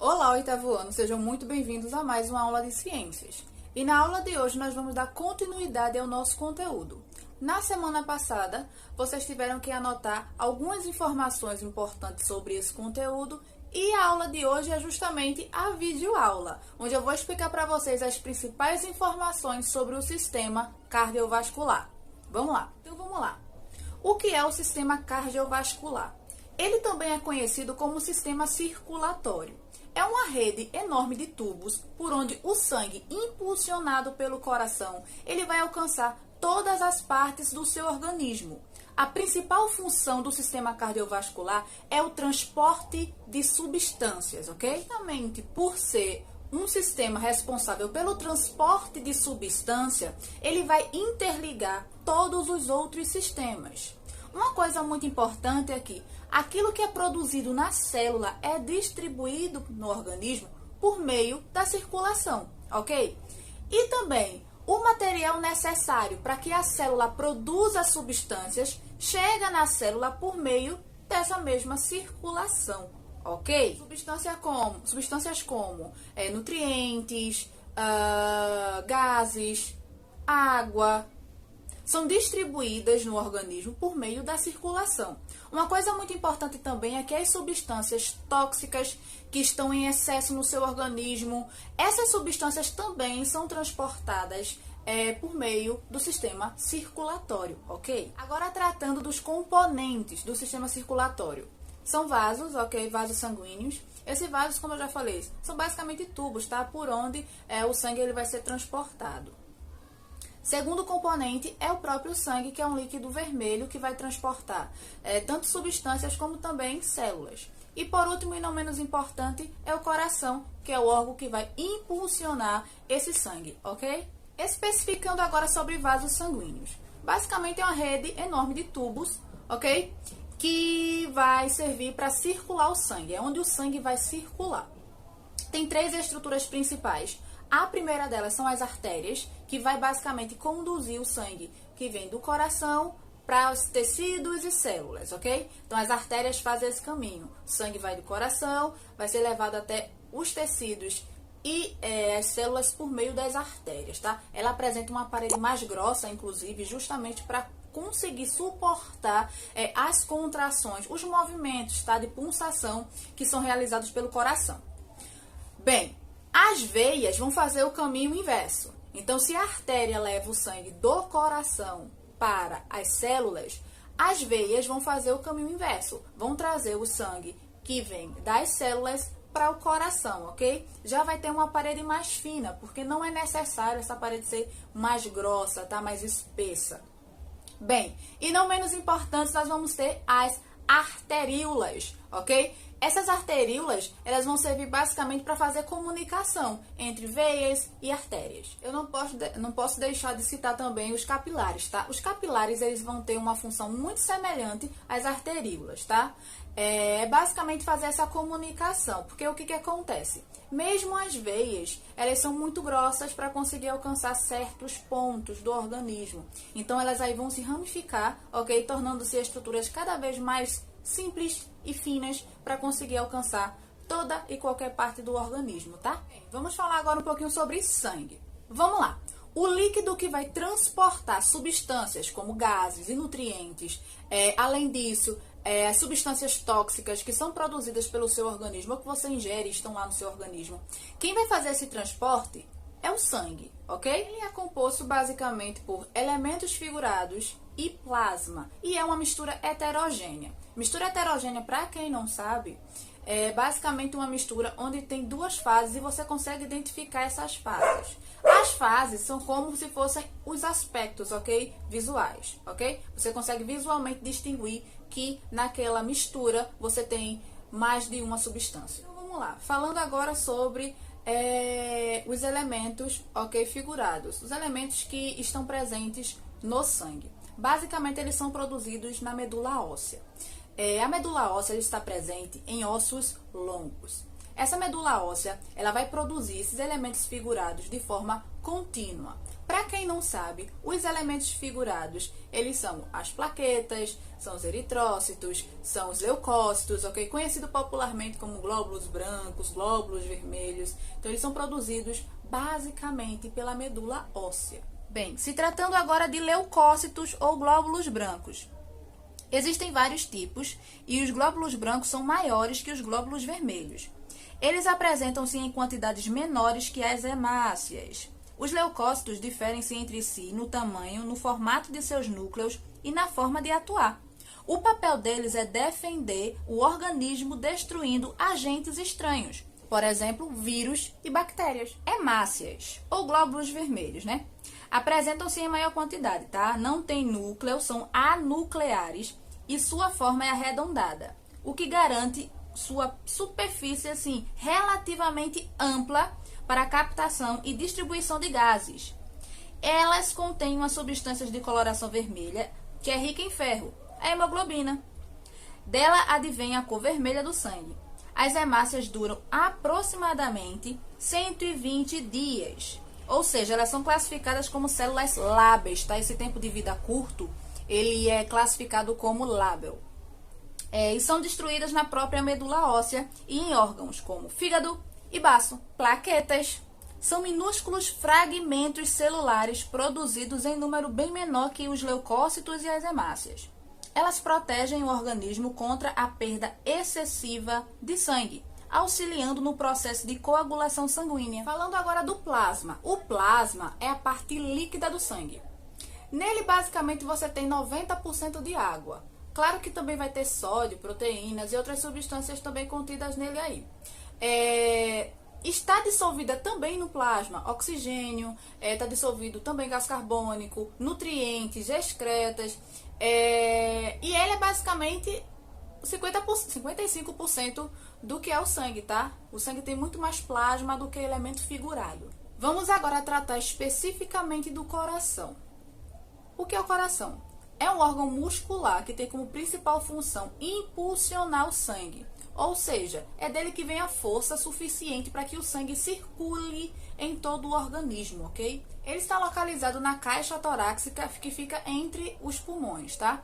Olá, oitavo ano, sejam muito bem-vindos a mais uma aula de ciências. E na aula de hoje nós vamos dar continuidade ao nosso conteúdo. Na semana passada, vocês tiveram que anotar algumas informações importantes sobre esse conteúdo e a aula de hoje é justamente a videoaula, onde eu vou explicar para vocês as principais informações sobre o sistema cardiovascular. Vamos lá? Então vamos lá. O que é o sistema cardiovascular? Ele também é conhecido como sistema circulatório. É uma rede enorme de tubos por onde o sangue, impulsionado pelo coração, ele vai alcançar todas as partes do seu organismo. A principal função do sistema cardiovascular é o transporte de substâncias, ok? Justamente por ser um sistema responsável pelo transporte de substância, ele vai interligar todos os outros sistemas. Uma coisa muito importante é que aquilo que é produzido na célula é distribuído no organismo por meio da circulação, ok? E também o material necessário para que a célula produza substâncias chega na célula por meio dessa mesma circulação, ok? Substâncias como nutrientes, gases, água, são distribuídas no organismo por meio da circulação. Uma coisa muito importante também é que as substâncias tóxicas que estão em excesso no seu organismo, essas substâncias também são transportadas por meio do sistema circulatório, ok? Agora tratando dos componentes do sistema circulatório. São vasos, ok? Vasos sanguíneos. Esses vasos, como eu já falei, são basicamente tubos, tá? Por onde o sangue ele vai ser transportado. Segundo componente é o próprio sangue, que é um líquido vermelho que vai transportar tanto substâncias como também células. E por último e não menos importante é o coração, que é o órgão que vai impulsionar esse sangue, ok? Especificando agora sobre vasos sanguíneos. Basicamente é uma rede enorme de tubos, ok? Que vai servir para circular o sangue, é onde o sangue vai circular. Tem três estruturas principais. A primeira delas são as artérias, que vai basicamente conduzir o sangue que vem do coração para os tecidos e células, ok? Então, as artérias fazem esse caminho. O sangue vai do coração, vai ser levado até os tecidos e as células por meio das artérias, tá? Ela apresenta uma parede mais grossa, inclusive, justamente para conseguir suportar as contrações, os movimentos, tá? De pulsação que são realizados pelo coração. Bem, as veias vão fazer o caminho inverso. Então, se a artéria leva o sangue do coração para as células, as veias vão fazer o caminho inverso. Vão trazer o sangue que vem das células para o coração, ok? Já vai ter uma parede mais fina, porque não é necessário essa parede ser mais grossa, tá? Mais espessa. Bem, e não menos importante, nós vamos ter as arteríolas, ok? Essas arteríolas, elas vão servir basicamente para fazer comunicação entre veias e artérias. Eu não posso deixar de citar também os capilares, tá? Os capilares, eles vão ter uma função muito semelhante às arteríolas, tá? Basicamente fazer essa comunicação, porque o que acontece? Mesmo as veias, elas são muito grossas para conseguir alcançar certos pontos do organismo. Então, elas aí vão se ramificar, ok? Tornando-se estruturas cada vez mais simples e finas para conseguir alcançar toda e qualquer parte do organismo, tá? Vamos falar agora um pouquinho sobre sangue. Vamos lá. O líquido que vai transportar substâncias como gases e nutrientes, além disso, as substâncias tóxicas que são produzidas pelo seu organismo ou que você ingere estão lá no seu organismo. Quem vai fazer esse transporte é o sangue, ok? Ele é composto basicamente por elementos figurados e plasma. E é uma mistura heterogênea. Mistura heterogênea, para quem não sabe, é basicamente uma mistura onde tem duas fases e você consegue identificar essas fases. As fases são como se fossem os aspectos, ok? Visuais, ok? Você consegue visualmente distinguir que naquela mistura você tem mais de uma substância. Então vamos lá. Falando agora sobre os elementos, ok, figurados. Os elementos que estão presentes no sangue. Basicamente, eles são produzidos na medula óssea. A medula óssea está presente em ossos longos. Essa medula óssea, ela vai produzir esses elementos figurados de forma contínua. Para quem não sabe, os elementos figurados, eles são as plaquetas, são os eritrócitos, são os leucócitos, ok? Conhecido popularmente como glóbulos brancos, glóbulos vermelhos. Então, eles são produzidos basicamente pela medula óssea. Bem, se tratando agora de leucócitos ou glóbulos brancos, existem vários tipos e os glóbulos brancos são maiores que os glóbulos vermelhos. Eles apresentam-se em quantidades menores que as hemácias. Os leucócitos diferem-se entre si no tamanho, no formato de seus núcleos e na forma de atuar. O papel deles é defender o organismo destruindo agentes estranhos, por exemplo, vírus e bactérias. Hemácias, ou glóbulos vermelhos, né? Apresentam-se em maior quantidade, tá? Não tem núcleo, são anucleares e sua forma é arredondada, o que garante sua superfície, assim, relativamente ampla para a captação e distribuição de gases. Elas contêm uma substância de coloração vermelha que é rica em ferro, a hemoglobina. Dela advém a cor vermelha do sangue. As hemácias duram aproximadamente 120 dias, ou seja, elas são classificadas como células lábeis, tá? Esse tempo de vida curto, ele é classificado como lábel. E são destruídas na própria medula óssea e em órgãos como fígado e baço. Plaquetas são minúsculos fragmentos celulares produzidos em número bem menor que os leucócitos e as hemácias. Elas protegem o organismo contra a perda excessiva de sangue, auxiliando no processo de coagulação sanguínea. Falando agora do plasma. O plasma é a parte líquida do sangue. Nele, basicamente, você tem 90% de água. Claro que também vai ter sódio, proteínas e outras substâncias também contidas nele aí. Está dissolvida também no plasma oxigênio, está dissolvido também gás carbônico, nutrientes, excretas, e ele é basicamente 55% do que é o sangue, tá? O sangue tem muito mais plasma do que elemento figurado. Vamos agora tratar especificamente do coração. O que é o coração? É um órgão muscular que tem como principal função impulsionar o sangue. Ou seja, é dele que vem a força suficiente para que o sangue circule em todo o organismo, ok? Ele está localizado na caixa torácica que fica entre os pulmões, tá?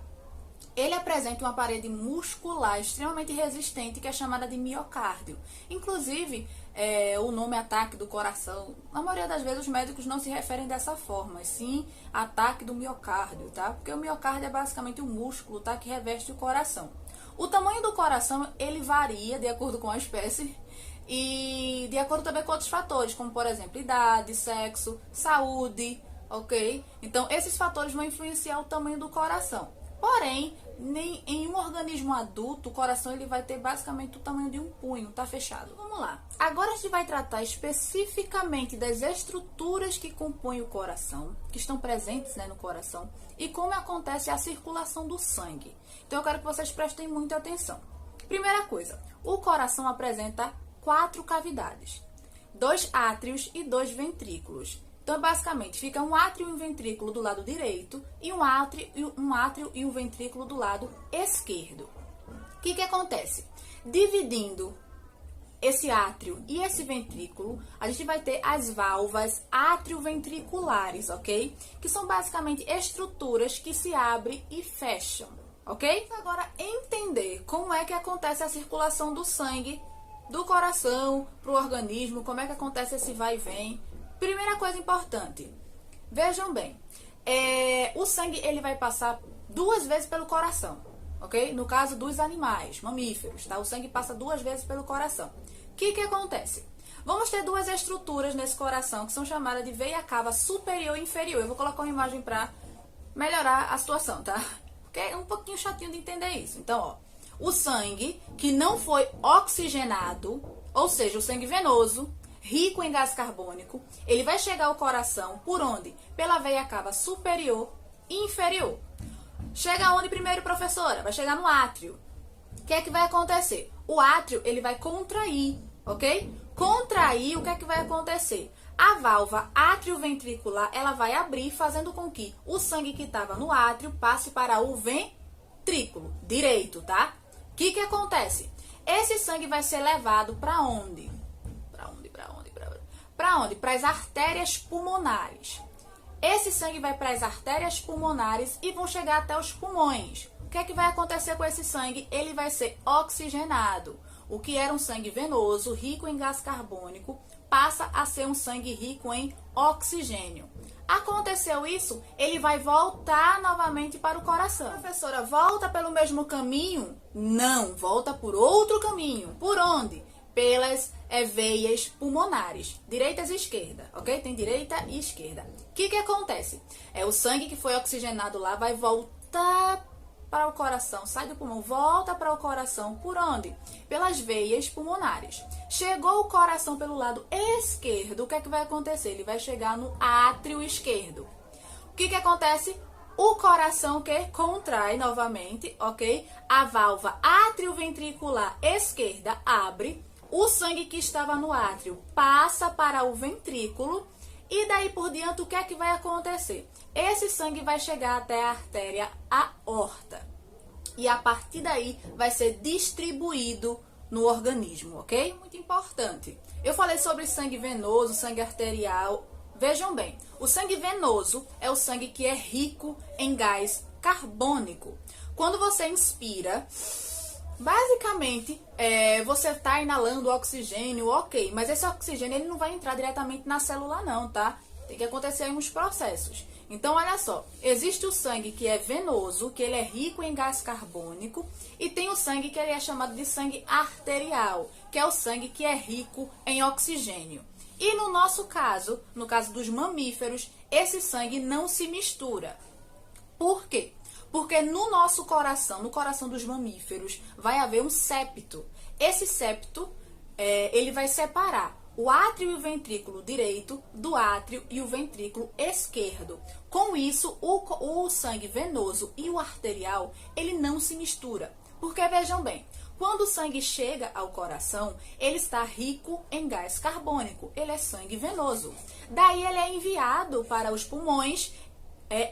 Ele apresenta uma parede muscular extremamente resistente que é chamada de miocárdio. Inclusive, o nome ataque do coração, na maioria das vezes os médicos não se referem dessa forma, mas sim ataque do miocárdio, tá? Porque o miocárdio é basicamente o músculo, tá? Que reveste o coração. O tamanho do coração, ele varia de acordo com a espécie e de acordo também com outros fatores, como por exemplo, idade, sexo, saúde, ok? Então, esses fatores vão influenciar o tamanho do coração. Porém, em um organismo adulto, o coração ele vai ter basicamente o tamanho de um punho, tá fechado. Vamos lá. Agora a gente vai tratar especificamente das estruturas que compõem o coração, que estão presentes, né, no coração, e como acontece a circulação do sangue. Então eu quero que vocês prestem muita atenção. Primeira coisa, o coração apresenta 4 cavidades, 2 átrios e 2 ventrículos. Então, basicamente, fica um átrio e um ventrículo do lado direito e um átrio e um ventrículo do lado esquerdo. O que acontece? Dividindo esse átrio e esse ventrículo, a gente vai ter as válvulas atrioventriculares, ok? Que são basicamente estruturas que se abrem e fecham, ok? Agora, entender como é que acontece a circulação do sangue do coração para o organismo, como é que acontece esse vai e vem. Primeira coisa importante, vejam bem, o sangue ele vai passar 2 vezes pelo coração, ok? No caso dos animais, mamíferos, tá? O sangue passa 2 vezes pelo coração. O que acontece? Vamos ter 2 estruturas nesse coração que são chamadas de veia cava superior e inferior. Eu vou colocar uma imagem para melhorar a situação, tá? Porque é um pouquinho chatinho de entender isso. Então, ó, o sangue que não foi oxigenado, ou seja, o sangue venoso, rico em gás carbônico, ele vai chegar ao coração por onde? Pela veia cava superior e inferior. Chega aonde primeiro, professora? Vai chegar no átrio. O que é que vai acontecer? O átrio, ele vai contrair, ok? Contrair, o que é que vai acontecer? A válvula atrioventricular, ela vai abrir, fazendo com que o sangue que estava no átrio passe para o ventrículo direito, tá? O que acontece? Esse sangue vai ser levado para onde? Para onde? Para as artérias pulmonares. Esse sangue vai para as artérias pulmonares e vão chegar até os pulmões. O que é que vai acontecer com esse sangue? Ele vai ser oxigenado. O que era um sangue venoso, rico em gás carbônico, passa a ser um sangue rico em oxigênio. Aconteceu isso, ele vai voltar novamente para o coração. Professora, volta pelo mesmo caminho? Não, volta por outro caminho. Por onde? Pelas veias pulmonares, direitas e esquerda, ok? Tem direita e esquerda. O que acontece? O sangue que foi oxigenado lá vai voltar para o coração, sai do pulmão, volta para o coração, por onde? Pelas veias pulmonares. Chegou o coração pelo lado esquerdo, o que é que vai acontecer? Ele vai chegar no átrio esquerdo. O que acontece? O coração que contrai novamente, ok? A válvula átrio-ventricular esquerda abre, o sangue que estava no átrio passa para o ventrículo e daí por diante o que é que vai acontecer? Esse sangue vai chegar até a artéria aorta e a partir daí vai ser distribuído no organismo, ok? Muito importante. Eu falei sobre sangue venoso, sangue arterial. Vejam bem, o sangue venoso é o sangue que é rico em gás carbônico. Quando você inspira, basicamente, você está inalando oxigênio, ok, mas esse oxigênio ele não vai entrar diretamente na célula não, tá? Tem que acontecer uns processos. Então, olha só, existe o sangue que é venoso, que ele é rico em gás carbônico, e tem o sangue que ele é chamado de sangue arterial, que é o sangue que é rico em oxigênio. E no nosso caso, no caso dos mamíferos, esse sangue não se mistura. Por quê? Porque no nosso coração, no coração dos mamíferos, vai haver um septo. Esse septo, ele vai separar o átrio e o ventrículo direito do átrio e o ventrículo esquerdo. Com isso, o sangue venoso e o arterial, ele não se mistura. Porque, vejam bem, quando o sangue chega ao coração, ele está rico em gás carbônico. Ele é sangue venoso. Daí ele é enviado para os pulmões,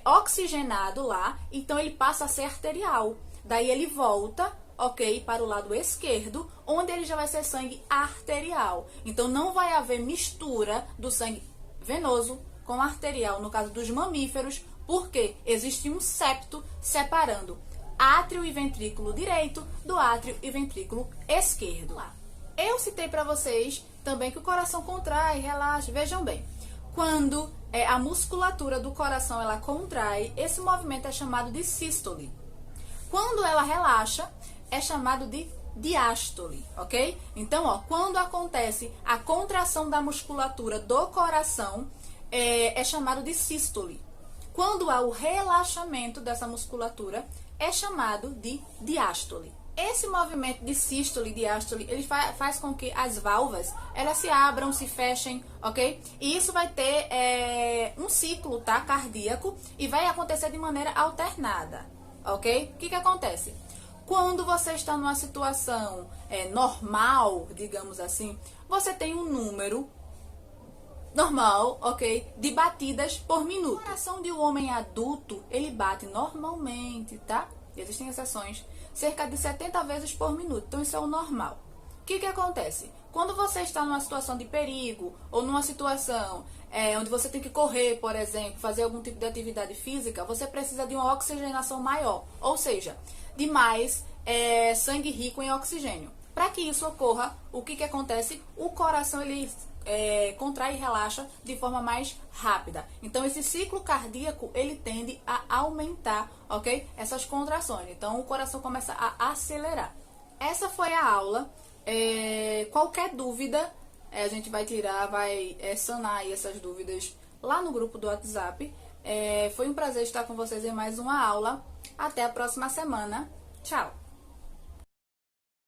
oxigenado lá, então ele passa a ser arterial. Daí ele volta, ok, para o lado esquerdo, onde ele já vai ser sangue arterial. Então não vai haver mistura do sangue venoso com arterial, no caso dos mamíferos, porque existe um septo separando átrio e ventrículo direito do átrio e ventrículo esquerdo. Eu citei para vocês também que o coração contrai, relaxa. Vejam bem, quando a musculatura do coração ela contrai, esse movimento é chamado de sístole. Quando ela relaxa, é chamado de diástole, ok? Então, ó, quando acontece a contração da musculatura do coração, é chamado de sístole. Quando há o relaxamento dessa musculatura, é chamado de diástole. Esse movimento de sístole e diástole, ele faz com que as válvulas, elas se abram, se fechem, ok? E isso vai ter um ciclo, tá? Cardíaco, e vai acontecer de maneira alternada, ok? O que acontece? Quando você está numa situação normal, digamos assim, você tem um número normal, ok? De batidas por minuto. O coração de um homem adulto, ele bate normalmente, tá? Existem exceções, cerca de 70 vezes por minuto. Então, isso é o normal. O que acontece? Quando você está numa situação de perigo ou numa situação onde você tem que correr, por exemplo, fazer algum tipo de atividade física, você precisa de uma oxigenação maior, ou seja, de mais sangue rico em oxigênio. Para que isso ocorra, o que acontece? O coração ele contrai e relaxa de forma mais rápida. Então, esse ciclo cardíaco, ele tende a aumentar, ok? Essas contrações. Então, o coração começa a acelerar. Essa foi a aula. Qualquer dúvida, a gente vai tirar, vai sanar aí essas dúvidas lá no grupo do WhatsApp. Foi um prazer estar com vocês em mais uma aula. Até a próxima semana. Tchau!